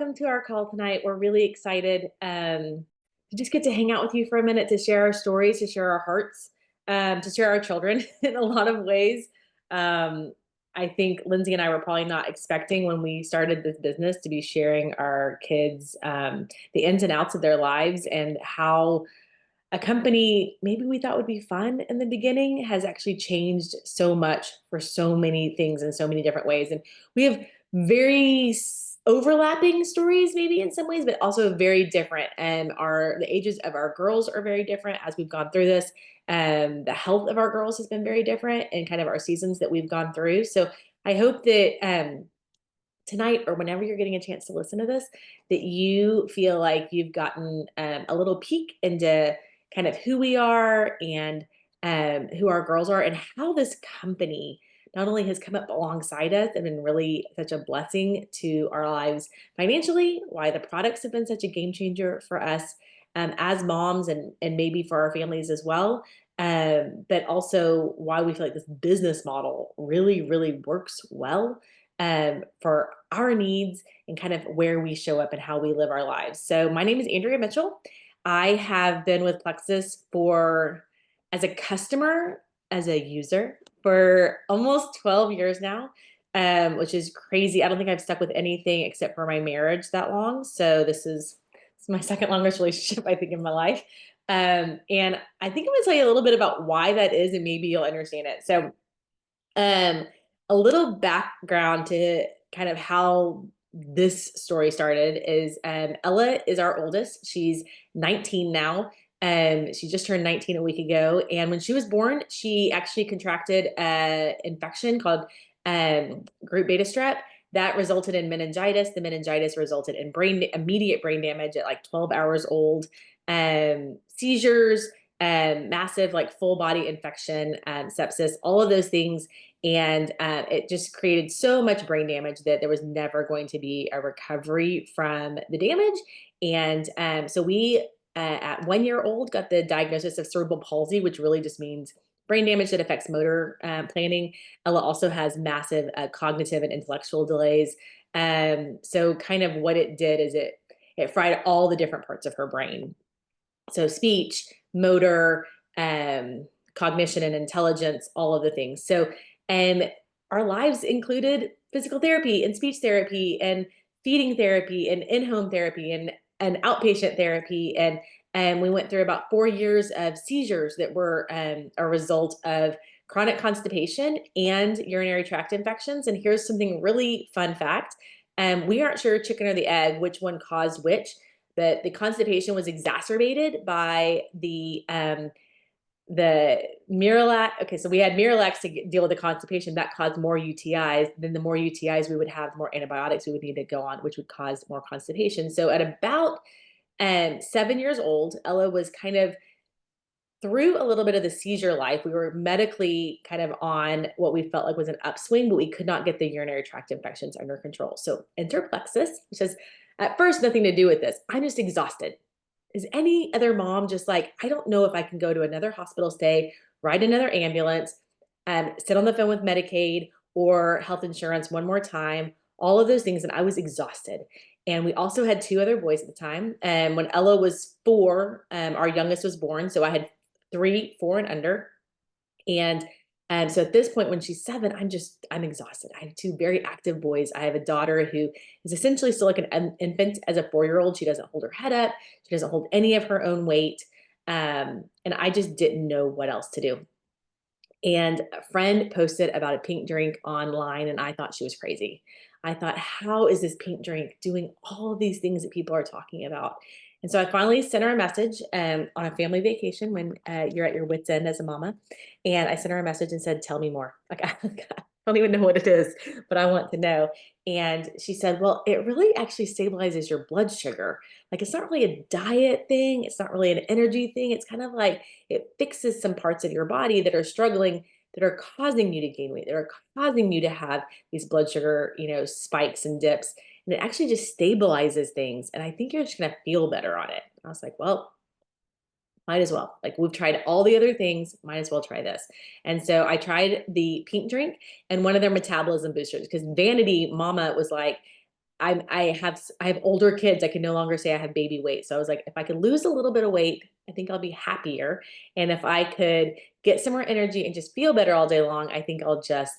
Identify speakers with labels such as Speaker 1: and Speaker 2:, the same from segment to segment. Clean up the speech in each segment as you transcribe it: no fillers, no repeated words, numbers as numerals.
Speaker 1: welcome to our call tonight. We're really excited to just get to hang out with you for a minute to share our stories, to share our hearts, to share our children in a lot of ways. Um, I think Lindsay and I were probably not expecting when we started this business to be sharing our kids the ins and outs of their lives and how a company maybe we thought would be fun in the beginning has actually changed so much for so many things in so many different ways. And we have very overlapping stories maybe in some ways, but also very different. And the ages of our girls are very different as we've gone through this. The health of our girls has been very different and kind of our seasons that we've gone through. So I hope that tonight or whenever you're getting a chance to listen to this, that you feel like you've gotten a little peek into kind of who we are and who our girls are and how this company not only has come up alongside us and been really such a blessing to our lives financially, why the products have been such a game changer for us as moms and maybe for our families as well. But also why we feel like this business model really, really works well for our needs and kind of where we show up and how we live our lives. So my name is Andrea Mitchell. I have been with Plexus as a customer, as a user for almost 12 years now, which is crazy. I don't think I've stuck with anything except for my marriage that long. So this is my second longest relationship, I think, in my life. And I think I'm going to tell you a little bit about why that is, and maybe you'll understand it. So um, a little background to kind of how this story started is Ella is our oldest. She's 19 now. She just turned 19 a week ago. And when she was born, she actually contracted an infection called group beta strep that resulted in meningitis. The meningitis resulted in immediate brain damage at like 12 hours old, seizures, massive like full body infection, sepsis, all of those things. And it just created so much brain damage that there was never going to be a recovery from the damage. And so we, at 1 year old, got the diagnosis of cerebral palsy, which really just means brain damage that affects motor planning. Ella also has massive cognitive and intellectual delays. So kind of what it did is it fried all the different parts of her brain. So speech, motor, cognition and intelligence, all of the things. So our lives included physical therapy and speech therapy and feeding therapy and in-home therapy and outpatient therapy. And we went through about 4 years of seizures that were a result of chronic constipation and urinary tract infections. And here's something really fun fact. We aren't sure chicken or the egg, which one caused which, but the constipation was exacerbated by the Miralax. Okay, so we had Miralax to deal with the constipation that caused more UTIs. Then the more UTIs we would have, the more antibiotics we would need to go on, which would cause more constipation. So at about 7 years old, Ella was kind of through a little bit of the seizure life. We were medically kind of on what we felt like was an upswing, but we could not get the urinary tract infections under control. So enter Plexus, which has at first nothing to do with this. I'm just exhausted. Is any other mom just like, I don't know if I can go to another hospital stay, ride another ambulance, sit on the phone with Medicaid or health insurance one more time, all of those things. And I was exhausted. And we also had two other boys at the time. And when Ella was 4, our youngest was born. So I had 3, 4 and under. And so at this point, when she's 7, I'm exhausted. I have 2 very active boys. I have a daughter who is essentially still like an infant as a 4-year-old. She doesn't hold her head up. She doesn't hold any of her own weight. And I just didn't know what else to do. And a friend posted about a pink drink online, and I thought she was crazy. I thought, how is this pink drink doing all of these things that people are talking about? And so I finally sent her a message on a family vacation when you're at your wit's end as a mama. And I sent her a message and said, tell me more. Like, I don't even know what it is, but I want to know. And she said, well, it really actually stabilizes your blood sugar. Like, it's not really a diet thing. It's not really an energy thing. It's kind of like it fixes some parts of your body that are struggling, that are causing you to gain weight, that are causing you to have these blood sugar, spikes and dips. And it actually just stabilizes things. And I think you're just going to feel better on it. I was like, well, might as well. Like, we've tried all the other things, might as well try this. And so I tried the pink drink and one of their metabolism boosters, because Vanity Mama was like, I have older kids. I can no longer say I have baby weight. So I was like, if I could lose a little bit of weight, I think I'll be happier. And if I could get some more energy and just feel better all day long, I think I'll just,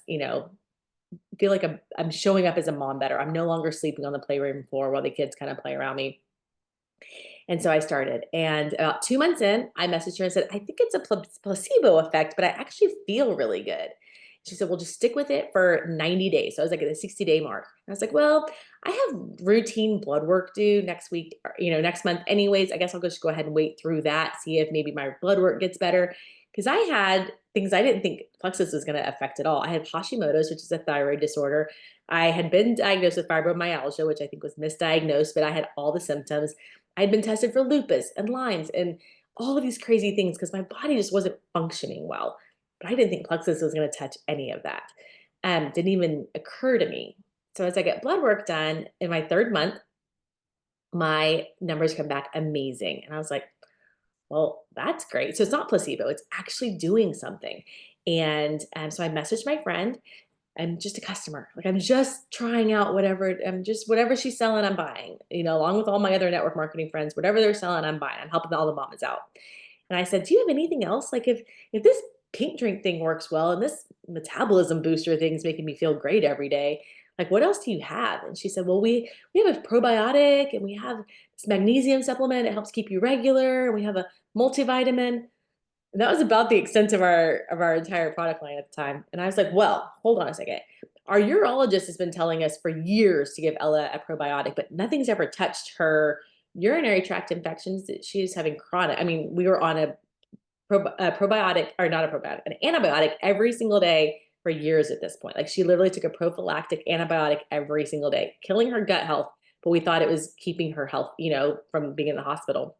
Speaker 1: feel like I'm showing up as a mom better. I'm no longer sleeping on the playroom floor while the kids kind of play around me. And so I started. And about 2 months in, I messaged her and said, I think it's a placebo effect, but I actually feel really good. She said, well, just stick with it for 90 days. So I was like at the 60-day mark. I was like, well, I have routine blood work due next week, or, next month anyways. I guess I'll just go ahead and wait through that, see if maybe my blood work gets better. Because I had things I didn't think Plexus was going to affect at all. I had Hashimoto's, which is a thyroid disorder. I had been diagnosed with fibromyalgia, which I think was misdiagnosed, but I had all the symptoms. I'd been tested for lupus and Lyme's and all of these crazy things because my body just wasn't functioning well. But I didn't think Plexus was going to touch any of that. Didn't even occur to me. So as I get blood work done in my third month, my numbers come back amazing. And I was like, well, that's great. So it's not placebo, it's actually doing something. And so I messaged my friend. I'm just a customer. Like I'm just trying out whatever. I'm just whatever she's selling, I'm buying. Along with all my other network marketing friends, whatever they're selling, I'm buying. I'm helping all the mamas out. And I said, "Do you have anything else? Like if this pink drink thing works well and this metabolism booster thing's making me feel great every day, like what else do you have?" And she said, "Well, we have a probiotic and we have this magnesium supplement. It helps keep you regular. And we have a multivitamin." And that was about the extent of our entire product line at the time. And I was like, well, hold on a second. Our urologist has been telling us for years to give Ella a probiotic, but nothing's ever touched her urinary tract infections that she's having chronic. I mean, we were on a probiotic, or not a probiotic, an antibiotic every single day for years at this point. Like she literally took a prophylactic antibiotic every single day, killing her gut health, but we thought it was keeping her health, from being in the hospital.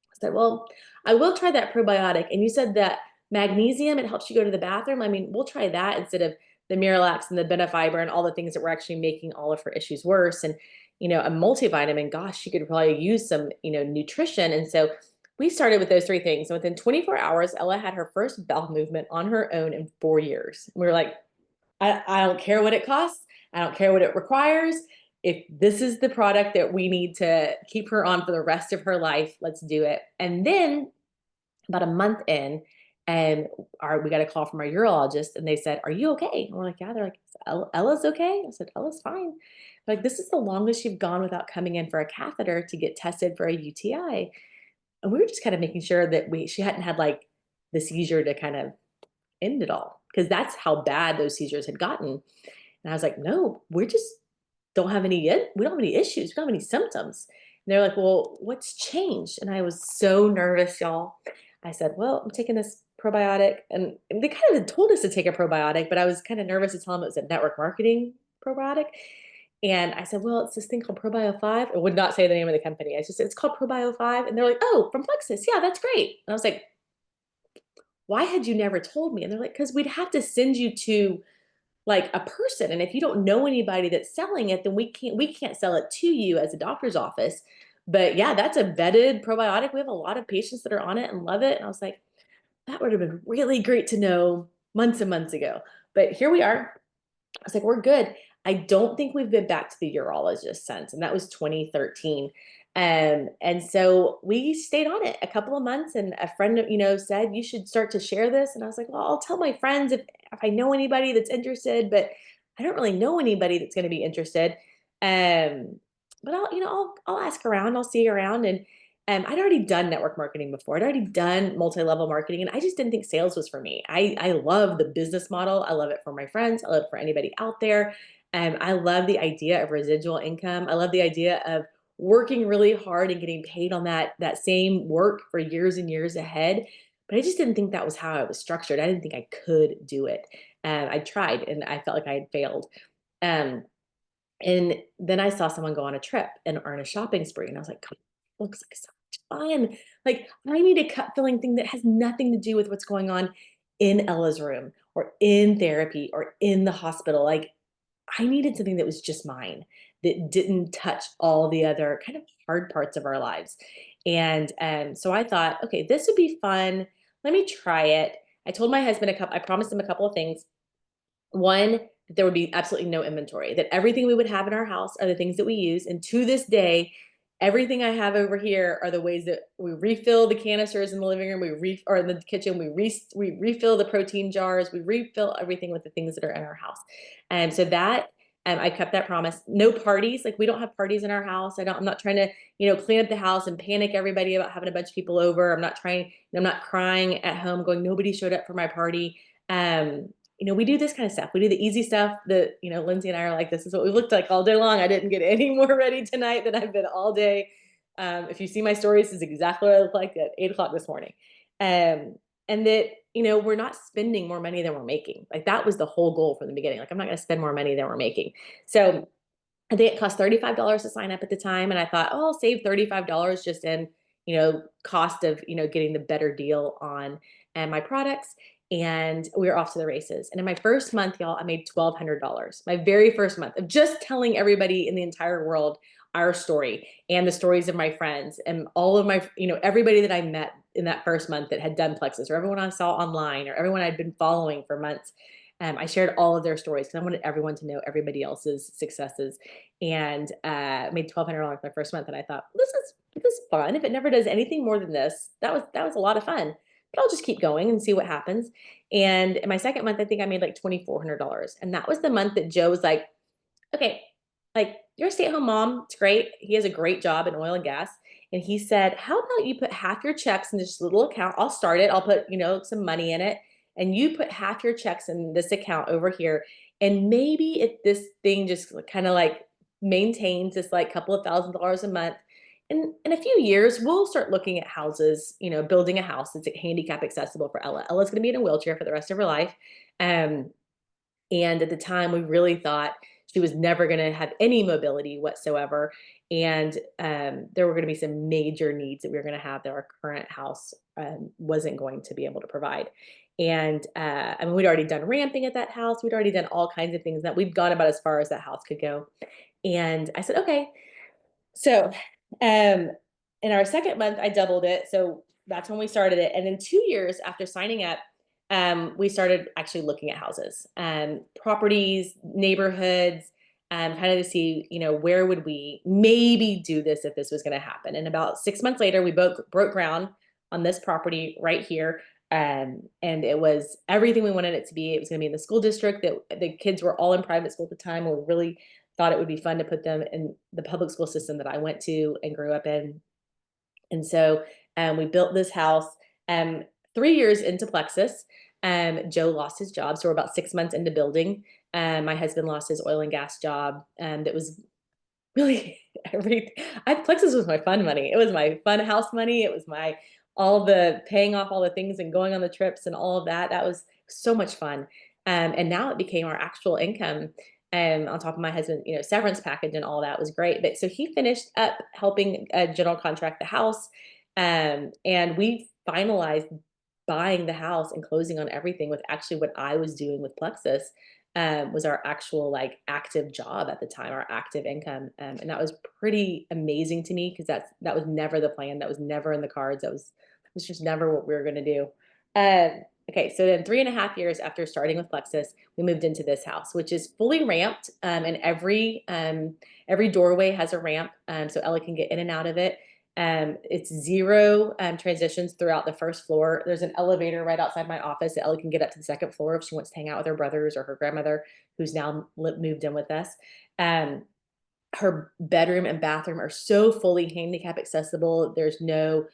Speaker 1: I said, well, I will try that probiotic. And you said that magnesium, it helps you go to the bathroom. I mean, we'll try that instead of the Miralax and the Benefiber and all the things that were actually making all of her issues worse. And, a multivitamin, gosh, she could probably use some, nutrition. And so we started with those three things. And within 24 hours, Ella had her first bowel movement on her own in 4 years. We were like, I don't care what it costs. I don't care what it requires. If this is the product that we need to keep her on for the rest of her life, let's do it. And then about a month in, and we got a call from our urologist, and they said, "Are you okay?" And we're like, "Yeah." They're like, Ella's okay." I said, "Ella's fine." Like, this is the longest you've gone without coming in for a catheter to get tested for a UTI. And we were just kind of making sure that she hadn't had like the seizure to kind of end it all, because that's how bad those seizures had gotten. And I was like, "No, we just don't have any yet. We don't have any issues. We don't have any symptoms." And they're like, "Well, what's changed?" And I was so nervous, y'all. I said, "Well, I'm taking this probiotic." And they kind of had told us to take a probiotic, but I was kind of nervous to tell them it was a network marketing probiotic. And I said, "Well, it's this thing called Probio 5." I would not say the name of the company. I just said, "It's called Probio 5." And they're like, "Oh, from Plexus. Yeah, that's great." And I was like, "Why had you never told me?" And they're like, "Because we'd have to send you to like a person. And if you don't know anybody that's selling it, then we can't sell it to you as a doctor's office." But yeah, that's a vetted probiotic. We have a lot of patients that are on it and love it. And I was like, that would have been really great to know months and months ago. But here we are. I was like, we're good. I don't think we've been back to the urologist since, and that was 2013. And so we stayed on it a couple of months, and a friend, said you should start to share this. And I was like, well, I'll tell my friends if I know anybody that's interested, but I don't really know anybody that's going to be interested. But I'll ask around, I'll see around, and I'd already done network marketing before. I'd already done multi-level marketing, and I just didn't think sales was for me. I love the business model. I love it for my friends. I love it for anybody out there. I love the idea of residual income. I love the idea of working really hard and getting paid on that same work for years and years ahead. But I just didn't think that was how I was structured. I didn't think I could do it. I tried, and I felt like I had failed. Um, and then I saw someone go on a trip and earn a shopping spree, and I was like, "God, looks like so much fun." Like, I need a gut filling thing that has nothing to do with what's going on in Ella's room or in therapy or in the hospital. Like, I needed something that was just mine, that didn't touch all the other kind of hard parts of our lives. And so I thought, okay, this would be fun. Let me try it. I told my husband I promised him a couple of things. One, there would be absolutely no inventory, that everything we would have in our house are the things that we use. And to this day, everything I have over here are the ways that we refill the canisters in the living room, or in the kitchen, we refill the protein jars, we refill everything with the things that are in our house. And so that I kept that promise. No parties, like we don't have parties in our house. I'm not trying to, clean up the house and panic everybody about having a bunch of people over. I'm not crying at home going, nobody showed up for my party. Um, we do this kind of stuff. We do the easy stuff that, Lindsay and I are like, this is what we looked like all day long. I didn't get any more ready tonight than I've been all day. If you see my stories, this is exactly what I look like at 8 o'clock this morning. Um, and that, we're not spending more money than we're making. Like that was the whole goal from the beginning. Like I'm not going to spend more money than we're making. So I think it cost $35 to sign up at the time. And I thought, oh, I'll save $35 just in, cost of, getting the better deal on my products. And we were off to the races. And in my first month, y'all, I made $1,200. My very first month of just telling everybody in the entire world our story and the stories of my friends and all of my, everybody that I met in that first month that had done Plexus, or everyone I saw online, or everyone I'd been following for months. I shared all of their stories because I wanted everyone to know everybody else's successes, and made $1,200 my first month. And I thought, this is fun. If it never does anything more than this, that was a lot of fun. But I'll just keep going and see what happens. And in my second month, I think I made like $2,400, and that was the month that Joe was like, okay, like you're a stay-at-home mom. It's great. He has a great job in oil and gas. And he said, how about you put half your checks in this little account? I'll start it. I'll put, some money in it. And you put half your checks in this account over here. And maybe if this thing just kind of like maintains this like couple of $1,000s a month, in a few years, we'll start looking at houses, building a house that's handicap accessible for Ella. Ella's going to be in a wheelchair for the rest of her life. Um, and at the time, we really thought she was never going to have any mobility whatsoever. And there were going to be some major needs that we were going to have that our current house wasn't going to be able to provide. And I mean, we'd already done ramping at that house. We'd already done all kinds of things that we'd gone about as far as that house could go. And I said, okay. So in our second month, I doubled it. So that's when we started it. And then 2 years after signing up, we started actually looking at houses, properties, neighborhoods, kind of to see, where would we maybe do this if this was going to happen. And about 6 months later, we broke ground on this property right here. And it was everything we wanted it to be. It was going to be in the school district that the kids were all in private school at the time. We really thought it would be fun to put them in the public school system that I went to and grew up in. And so we built this house. 3 years into Plexus, Joe lost his job. So we're about 6 months into building. My husband lost his oil and gas job. That was really Plexus was my fun money. It was my fun house money. It was my all the paying off all the things and going on the trips and all of that. That was so much fun. And now it became our actual income. On top of my husband, severance package and all that was great. But so he finished up helping general contract the house. And we finalized buying the house and closing on everything with actually what I was doing with Plexus. Was our actual like active job at the time, our active income. And that was pretty amazing to me because that was never the plan. That was never in the cards. That was just never what we were going to do. Okay, so then 3.5 years after starting with Plexus, we moved into this house, which is fully ramped, and every doorway has a ramp, so Ella can get in and out of it. It's zero transitions throughout the first floor. There's an elevator right outside my office that Ella can get up to the second floor if she wants to hang out with her brothers or her grandmother, who's now moved in with us. Her bedroom and bathroom are so fully handicap accessible. There's no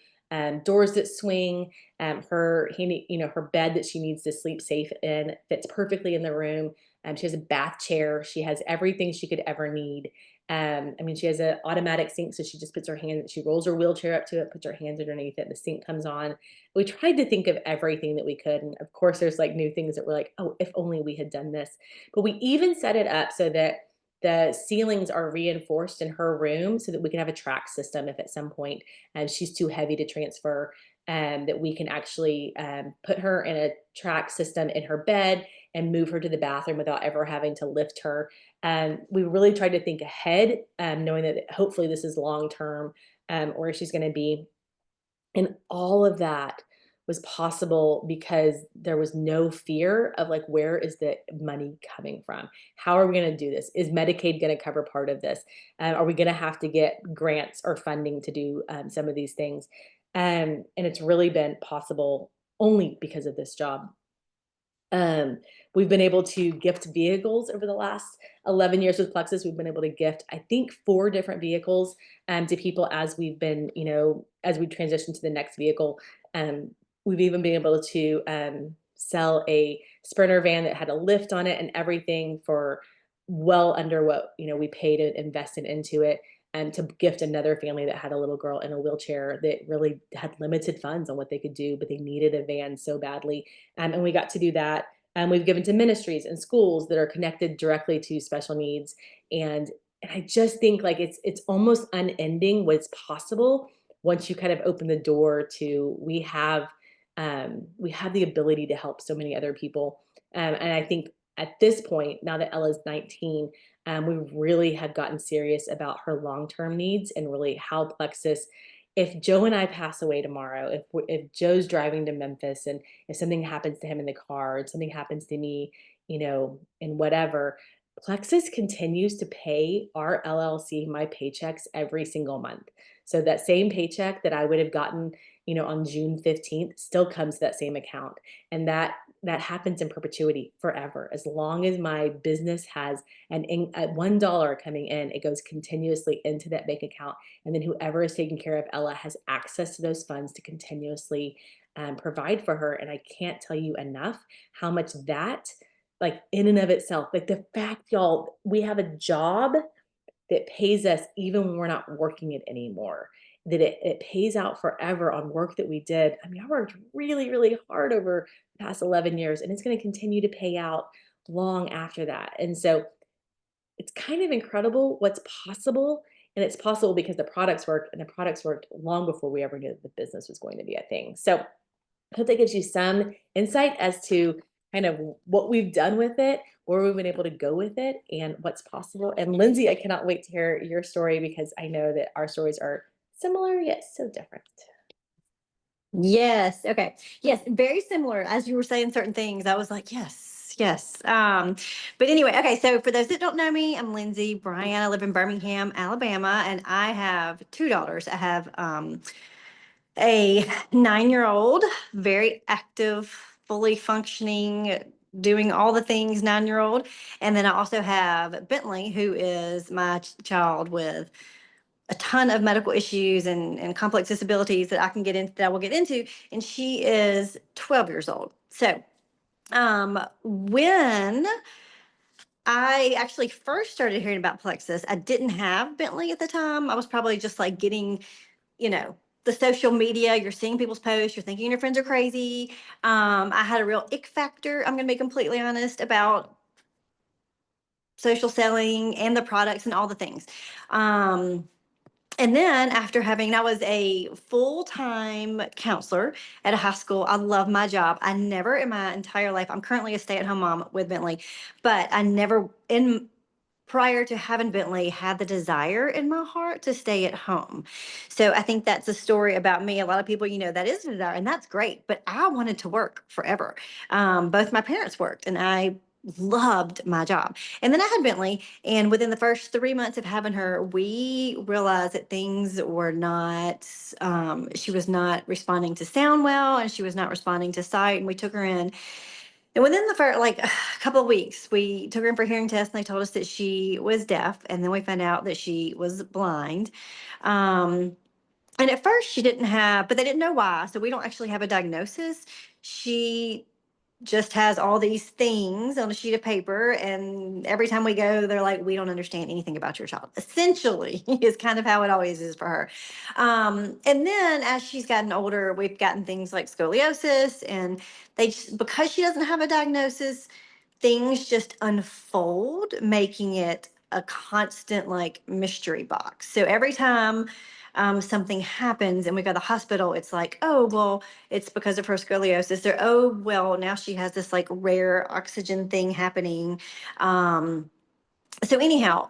Speaker 1: doors that swing. Her bed that she needs to sleep safe in fits perfectly in the room. She has a bath chair. She has everything she could ever need. I mean, she has an automatic sink, so she just puts her hand, she rolls her wheelchair up to it, puts her hands underneath it, the sink comes on. We tried to think of everything that we could. And of course, there's like new things that we're like, oh, if only we had done this. But we even set it up so that the ceilings are reinforced in her room so that we can have a track system if at some point she's too heavy to transfer, that we can actually put her in a track system in her bed and move her to the bathroom without ever having to lift her. We really tried to think ahead, knowing that hopefully this is long term, where she's going to be. And all of that was possible because there was no fear of like, where is the money coming from? How are we going to do this? Is Medicaid going to cover part of this? Are we going to have to get grants or funding to do some of these things? And it's really been possible only because of this job. Um, we've been able to gift vehicles over the last 11 years with Plexus. We've been able to gift, I think, 4 different vehicles to people as we've been, as we transition to the next vehicle. Um, we've even been able to sell a Sprinter van that had a lift on it and everything for well under what we paid and invested into it. And to gift another family that had a little girl in a wheelchair that really had limited funds on what they could do, but they needed a van so badly, and we got to do that. We've given to ministries and schools that are connected directly to special needs, and I just think like it's almost unending what's possible once you kind of open the door to we have the ability to help so many other people, and I think at this point now that Ella's 19, we really have gotten serious about her long-term needs and really how Plexus. If Joe and I pass away tomorrow, if Joe's driving to Memphis and if something happens to him in the car, or something happens to me, and whatever, Plexus continues to pay our LLC my paychecks every single month. So that same paycheck that I would have gotten, on June 15th still comes to that same account. And that happens in perpetuity forever. As long as my business has $1 coming in, it goes continuously into that bank account. And then whoever is taking care of Ella has access to those funds to continuously provide for her. And I can't tell you enough how much that, like in and of itself, like the fact, y'all, we have a job that pays us even when we're not working it anymore, that it pays out forever on work that we did. I mean, I worked really, really hard over the past 11 years, and it's going to continue to pay out long after that. And so it's kind of incredible what's possible. And it's possible because the products work, and the products worked long before we ever knew that the business was going to be a thing. So I hope that gives you some insight as to kind of what we've done with it, where we've been able to go with it, and what's possible. And Lindsay, I cannot wait to hear your story because I know that our stories are similar yet so different.
Speaker 2: Yes. Okay. Yes. Very similar. As you were saying certain things, I was like, yes, yes. But anyway, okay. So for those that don't know me, I'm Lindsay Bryan. I live in Birmingham, Alabama, and I have 2 daughters. I have a 9-year-old, very active, fully functioning, doing all the things 9-year-old. And then I also have Bentley, who is my child with a ton of medical issues and complex disabilities that I can get into, that I will get into. And she is 12 years old. So when I actually first started hearing about Plexus, I didn't have Bentley at the time. I was probably just like getting, you know, the social media, you're seeing people's posts, you're thinking your friends are crazy. I had a real ick factor, I'm going to be completely honest, about social selling and the products and all the things. And then after having, I was a full-time counselor at a high school. I love my job. I never in my entire life, I'm currently a stay-at-home mom with Bentley, but I never in prior to having Bentley had the desire in my heart to stay at home. So I think that's a story about me. A lot of people, that is a desire, and that's great. But I wanted to work forever. Both my parents worked, and I loved my job. And then I had Bentley, and within the first 3 months of having her, we realized that things were not. She was not responding to sound well, and she was not responding to sight. And we took her in, and within the first, like, a couple of weeks, we took her in for hearing tests, and they told us that she was deaf. And then we found out that she was blind. And at first she didn't have, but they didn't know why. So we don't actually have a diagnosis. She just has all these things on a sheet of paper, and every time we go, they're like, we don't understand anything about your child, essentially. Is kind of how it always is for her. And then as she's gotten older, we've gotten things like scoliosis, and they just, because she doesn't have a diagnosis, things just unfold, making it a constant like mystery box. So every time something happens and we go to the hospital, it's like, oh, well, it's because of her scoliosis. Or, oh, well, now she has this like rare oxygen thing happening. So anyhow,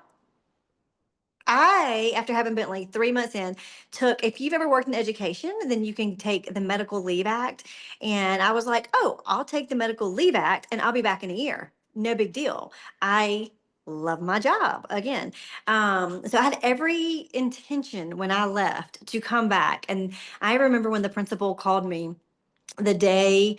Speaker 2: I, after having Bentley 3 months in, took, if you've ever worked in education, then you can take the Medical Leave Act. And I was like, oh, I'll take the Medical Leave Act and I'll be back in a year. No big deal. I love my job again. So I had every intention when I left to come back. And I remember when the principal called me the day,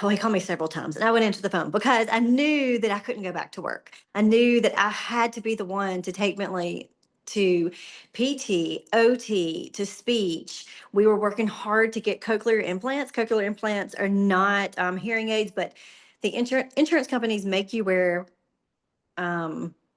Speaker 2: oh, he called me several times and I went into the phone because I knew that I couldn't go back to work. I knew that I had to be the one to take Bentley to PT, OT, to speech. We were working hard to get cochlear implants. Cochlear implants are not hearing aids, but the insurance companies make you wear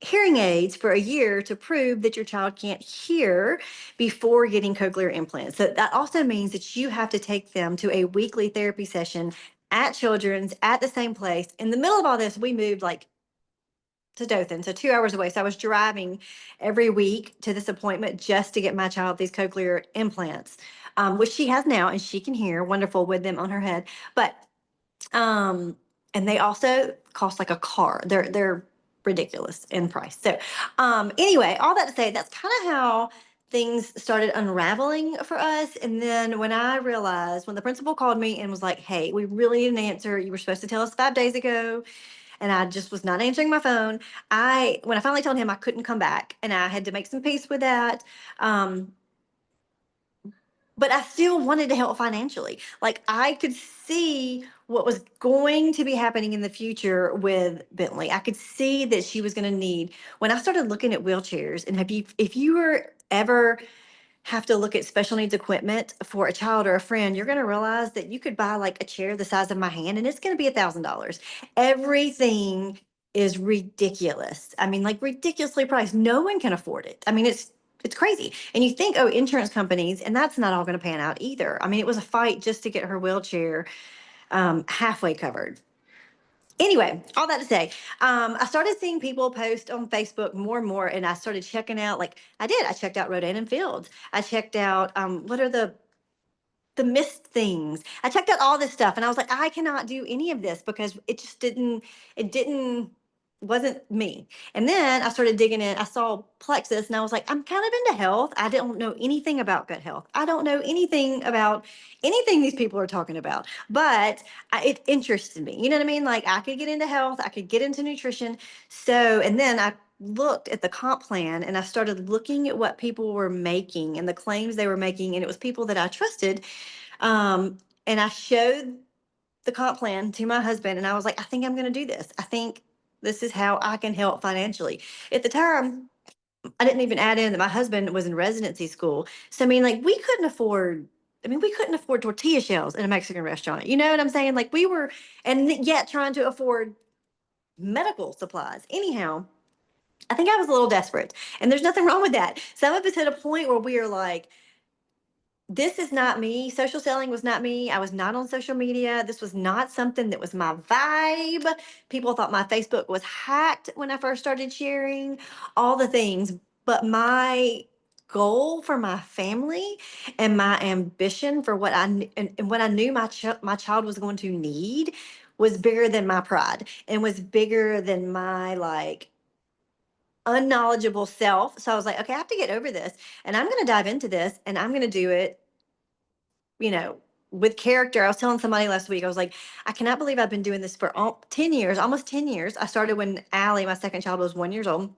Speaker 2: hearing aids for a year to prove that your child can't hear before getting cochlear implants. So that also means that you have to take them to a weekly therapy session at Children's at the same place. In the middle of all this, we moved like to Dothan, so 2 hours away. So I was driving every week to this appointment just to get my child these cochlear implants, which she has now and she can hear wonderful with them on her head. But um, and they also cost like a car. They're ridiculous in price. So anyway, all that to say, that's kind of how things started unraveling for us. And then when I realized, when the principal called me and was like, hey, we really need an answer. You were supposed to tell us 5 days ago. And I just was not answering my phone. When I finally told him I couldn't come back and I had to make some peace with that. Um, but I still wanted to help financially. Like I could see what was going to be happening in the future with Bentley. I could see that she was going to need, when I started looking at wheelchairs, and if you were ever have to look at special needs equipment for a child or a friend, you're going to realize that you could buy like a chair the size of my hand and it's going to be $1,000. Everything is ridiculous. I mean, like ridiculously priced. No one can afford it. I mean, it's crazy. And you think, oh, insurance companies, and that's not all going to pan out either. I mean, it was a fight just to get her wheelchair halfway covered. Anyway, all that to say, I started seeing people post on Facebook more and more, and I started checking out. Like I did, I checked out Rodan and Fields. I checked out what are the missed things. I checked out all this stuff, and I was like, I cannot do any of this because it just didn't. It didn't wasn't me. And then I started digging in. I saw Plexus, and I was like, I'm kind of into health. I don't know anything about gut health. I don't know anything about anything these people are talking about, but it interested me. You know what I mean? Like I could get into health, I could get into nutrition. So, and then I looked at the comp plan and I started looking at what people were making and the claims they were making, and it was people that I trusted. And I showed the comp plan to my husband, and I was like, I think I'm going to do this. I think this is how I can help financially. At the time, I didn't even add in that my husband was in residency school. So, I mean, like, we couldn't afford tortilla shells in a Mexican restaurant. You know what I'm saying? Like, we were, and yet trying to afford medical supplies. Anyhow, I think I was a little desperate, and there's nothing wrong with that. Some of us hit a point where we are like, this is not me. Social selling was not me. I was not on social media. This was not something that was my vibe. People thought my Facebook was hacked when I first started sharing all the things. But my goal for my family and my ambition for what and what I knew my child was going to need was bigger than my pride and was bigger than my like unknowledgeable self. So I was like, okay, I have to get over this and I'm going to dive into this and I'm going to do it, you know, with character. I was telling somebody last week, I was like, I cannot believe I've been doing this for 10 years, almost 10 years. I started when Allie, my second child, was 1 year old,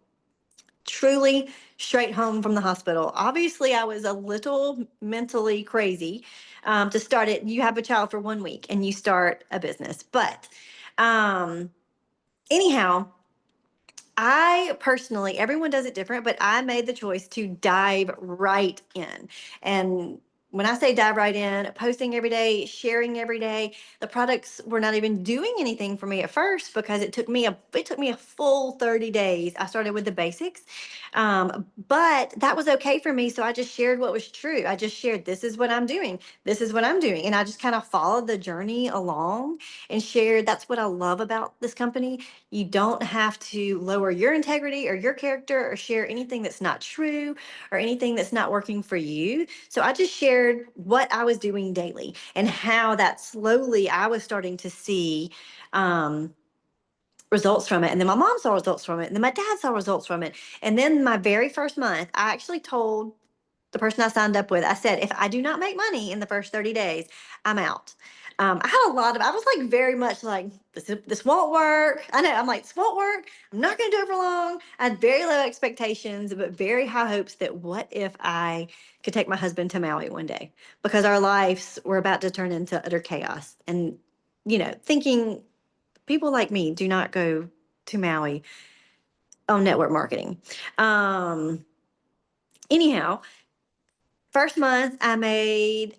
Speaker 2: truly straight home from the hospital. Obviously, I was a little mentally crazy to start it. You have a child for 1 week and you start a business. But um, anyhow, I personally, everyone does it different, but I made the choice to dive right in. And when I say dive right in, posting every day, sharing every day, the products were not even doing anything for me at first because it took me a full 30 days. I started with the basics. But that was okay for me. So I just shared what was true. I just shared, this is what I'm doing. This is what I'm doing. And I just kind of followed the journey along and shared. That's what I love about this company. You don't have to lower your integrity or your character or share anything that's not true or anything that's not working for you. So I just shared what I was doing daily and how that slowly I was starting to see results from it. And then my mom saw results from it. And then my dad saw results from it. And then my very first month, I actually told the person I signed up with, I said, if I do not make money in the first 30 days, I'm out. I had a lot of, I was like very much like, this won't work. I know, I'm like, this won't work. I'm not going to do it for long. I had very low expectations, but very high hopes that what if I could take my husband to Maui one day? Because our lives were about to turn into utter chaos. And, thinking people like me do not go to Maui on network marketing. Anyhow, first month I made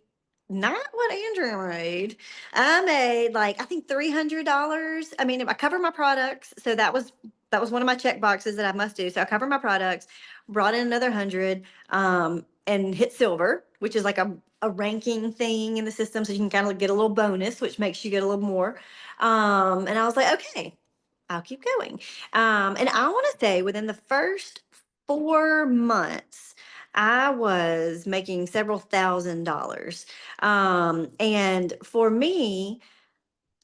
Speaker 2: not what Andrea made. I made like I think $300. I mean, I covered my products, so that was one of my check boxes that I must do. So I covered my products, brought in another 100, and hit silver, which is like a ranking thing in the system, so you can kind of get a little bonus, which makes you get a little more. And I was like, okay, I'll keep going. And I want to say within the first 4 months, I was making several $1,000s. And for me,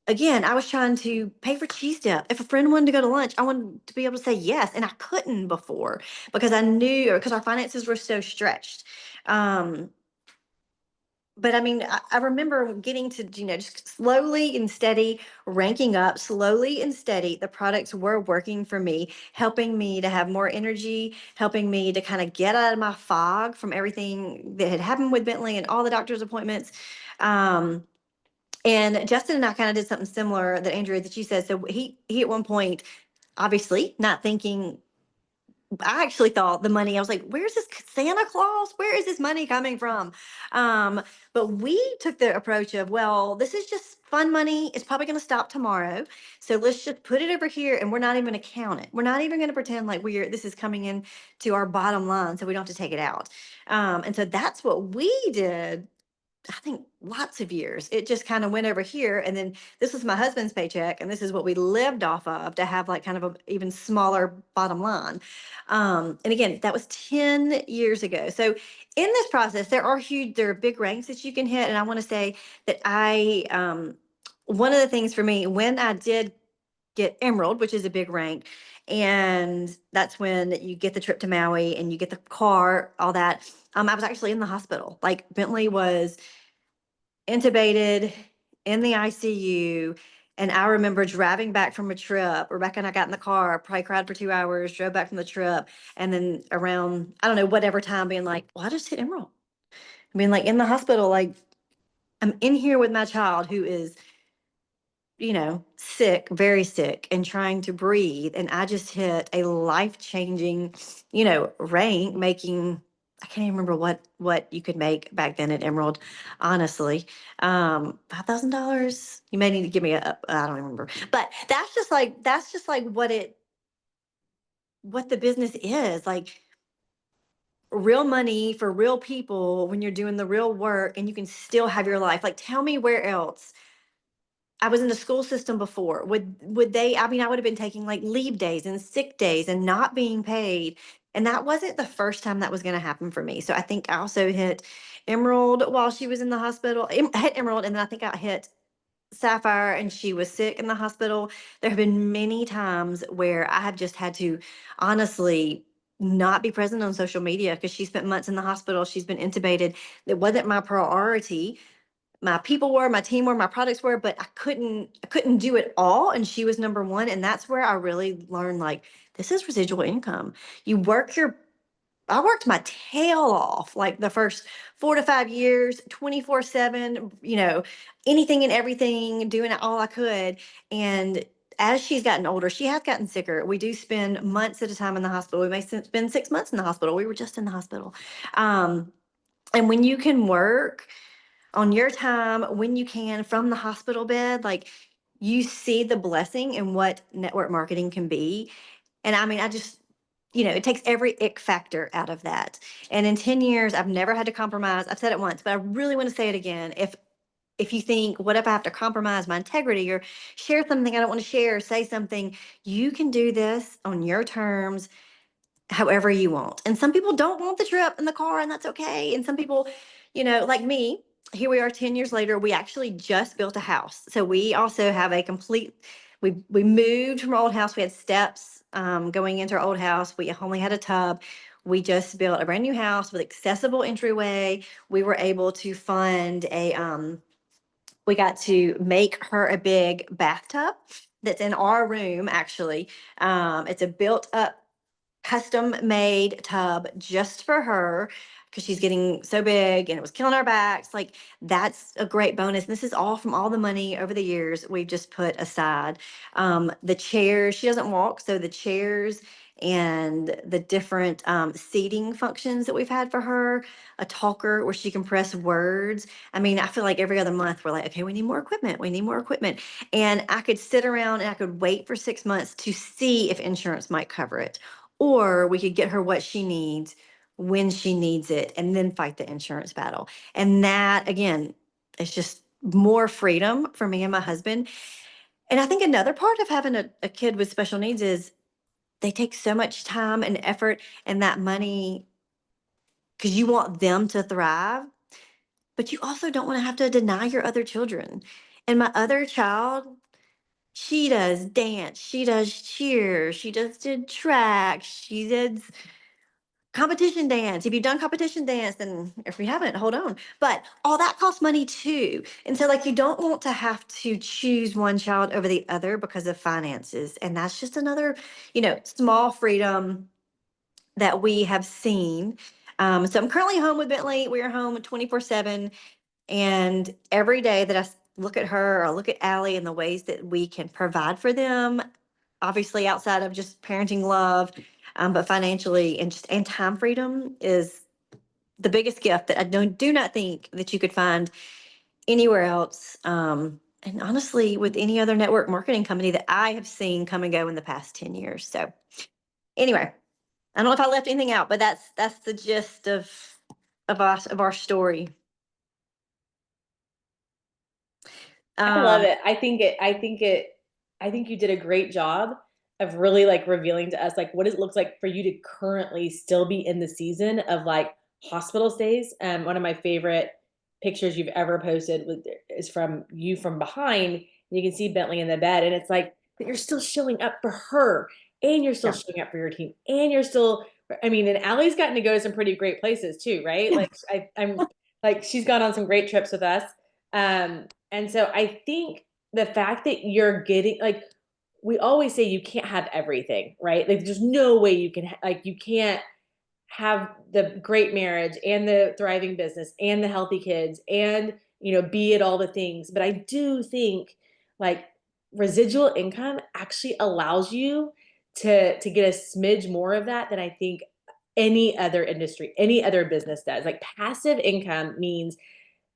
Speaker 2: again, I was trying to pay for cheese dip. If a friend wanted to go to lunch, I wanted to be able to say yes, and I couldn't before because I knew, or because our finances were so stretched. Um, but I mean, I remember getting to, just slowly and steady ranking up, slowly and steady. The products were working for me, helping me to have more energy, helping me to kind of get out of my fog from everything that had happened with Bentley and all the doctor's appointments. Um, and Justin and I kind of did something similar that Andrea, that you said. So he at one point, obviously not thinking, I actually thought the money, I was like, where's this Santa Claus? Where is this money coming from? Um, but we took the approach of, well, this is just fun money. It's probably going to stop tomorrow. So let's just put it over here and we're not even going to count it. We're not even going to pretend like this is coming in to our bottom line. So we don't have to take it out. And so that's what we did. I think lots of years. It just kind of went over here. And then this was my husband's paycheck. And this is what we lived off of to have like kind of a even smaller bottom line. And again, that was 10 years ago. So in this process, there are big ranks that you can hit. And I want to say that one of the things for me, when I did get Emerald, which is a big rank, and that's when you get the trip to Maui and you get the car, all that. I was actually in the hospital. Like Bentley was intubated in the ICU. And I remember driving back from a trip. Rebecca and I got in the car, probably cried for 2 hours, drove back from the trip. And then around, I don't know, whatever time, being like, well, I just hit Emerald. Being like in the hospital, like I'm in here with my child who is, sick, very sick, and trying to breathe. And I just hit a life-changing, rank, making, I can't even remember what you could make back then at Emerald, honestly. $5,000. You may need to give me I don't remember. But that's just like what the business is. Like real money for real people when you're doing the real work and you can still have your life. Like tell me where else. I was in the school system before. Would they, I mean, I would have been taking like leave days and sick days and not being paid. And that wasn't the first time that was going to happen for me. So I think I also hit Emerald while she was in the hospital. I hit Emerald, and then I think I hit Sapphire and she was sick in the hospital. There have been many times where I have just had to honestly not be present on social media because she spent months in the hospital. She's been intubated. It wasn't my priority. My people were, my team were, my products were, but I couldn't do it all. And she was number one. And that's where I really learned, like, this is residual income. You work I worked my tail off like the first 4 to 5 years, 24/7, anything and everything, doing it all I could. And as she's gotten older, she has gotten sicker. We do spend months at a time in the hospital. We may spend 6 months in the hospital. We were just in the hospital. Um, and when you can work on your time, when you can, from the hospital bed, like you see the blessing in what network marketing can be. And I mean, it takes every ick factor out of that. And in 10 years, I've never had to compromise. I've said it once, but I really want to say it again. If you think, what if I have to compromise my integrity or share something I don't want to share, say something, you can do this on your terms, however you want. And some people don't want the trip in the car, and that's okay. And some people, like me, here we are 10 years later, we actually just built a house. So we also have a complete We moved from our old house. We had steps going into our old house. We only had a tub. We just built a brand new house with accessible entryway. We were able to fund we got to make her a big bathtub that's in our room, actually. It's a built up custom made tub just for her because she's getting so big and it was killing our backs. Like, that's a great bonus. This is all from all the money over the years we've just put aside. The chairs, she doesn't walk, so the chairs and the different seating functions that we've had for her, a talker where she can press words. I mean, I feel like every other month we're like, okay, we need more equipment. We need more equipment. And I could sit around and I could wait for 6 months to see if insurance might cover it, or we could get her what she needs when she needs it and then fight the insurance battle. And that, again, is just more freedom for me and my husband. And I think another part of having a kid with special needs is they take so much time and effort and that money because you want them to thrive, but you also don't want to have to deny your other children. And my other child, she does dance, she does cheer, she just did track, she did competition dance. If you've done competition dance, then if you haven't, hold on. But all that costs money too. And so, like, you don't want to have to choose one child over the other because of finances. And that's just another, small freedom that we have seen. So I'm currently home with Bentley. We are home 24/7. And every day that look at her or look at Allie and the ways that we can provide for them, obviously outside of just parenting love, but financially and time freedom is the biggest gift that I do not think that you could find anywhere else. And honestly, with any other network marketing company that I have seen come and go in the past 10 years. So anyway, I don't know if I left anything out, but that's the gist of our story.
Speaker 1: I love
Speaker 2: Um,
Speaker 1: it. I think you did a great job of really like revealing to us like what it looks like for you to currently still be in the season of like hospital stays. One of my favorite pictures you've ever posted is from you from behind. You can see Bentley in the bed, and it's like that you're still showing up for her, and you're still
Speaker 2: yeah,
Speaker 1: showing up for your team, and you're still. I mean, and Allie's gotten to go to some pretty great places too, right?
Speaker 2: yeah,
Speaker 1: Like I'm like she's gone on some great trips with us. And so I think the fact that you're getting like we always say you can't have everything, right? Like there's no way you can like you can't have the great marriage and the thriving business and the healthy kids and be at all the things. But I do think like residual income actually allows you to get a smidge more of that than I think any other industry, any other business does. Like passive income means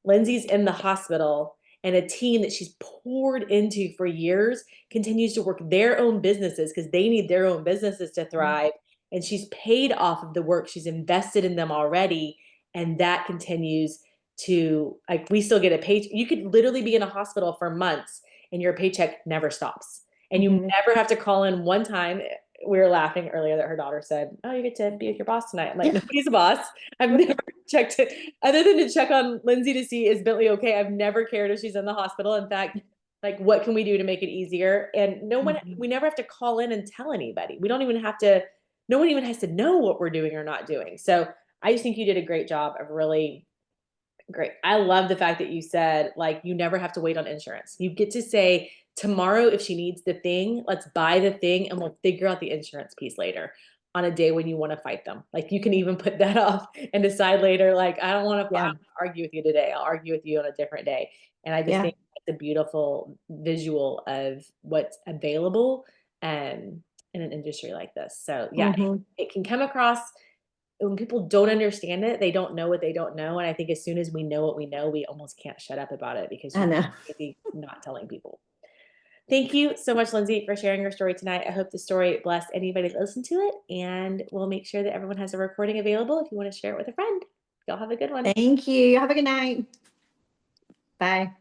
Speaker 1: Lindsay's in the hospital and a team that she's poured into for years continues to work their own businesses because they need their own businesses to thrive. And she's paid off of the work. She's invested in them already. And that continues to, like, we still get a paycheck. You could literally be in a hospital for months and your paycheck never stops. And you
Speaker 2: mhm,
Speaker 1: never have to call in one time. We were laughing earlier that her daughter said, "Oh, you get to be with your boss tonight." I'm like,
Speaker 2: yeah,
Speaker 1: nobody's a boss. I've never checked it other than to check on Lindsay to see is Bentley okay. I've never cared if she's in the hospital. In fact, like what can we do to make it easier? And no one,
Speaker 2: mhm.
Speaker 1: we never have to call in and tell anybody. We don't even have to. No one even has to know what we're doing or not doing. So I just think you did a great job of really great. I love the fact that you said like you never have to wait on insurance. You get to say tomorrow if she needs the thing, let's buy the thing and we'll figure out the insurance piece later on a day when you want to fight them. Like you can even put that off and decide later like I don't want to
Speaker 2: Yeah,
Speaker 1: argue with you today. I'll argue with you on a different day. And I just
Speaker 2: yeah.
Speaker 1: think it's a beautiful visual of what's available in an industry like this. So yeah,
Speaker 2: Mhm.
Speaker 1: it can come across when people don't understand it, they don't know what they don't know. And I think as soon as we know what we know, we almost can't shut up about it because
Speaker 2: I
Speaker 1: you
Speaker 2: know.
Speaker 1: maybe not telling people. Thank you so much, Lindsay, for sharing your story tonight. I hope the story blessed anybody that listened to it. And we'll make sure that everyone has a recording available if you want to share it with a friend. Y'all have a good one.
Speaker 2: Thank you. Have a good night. Bye.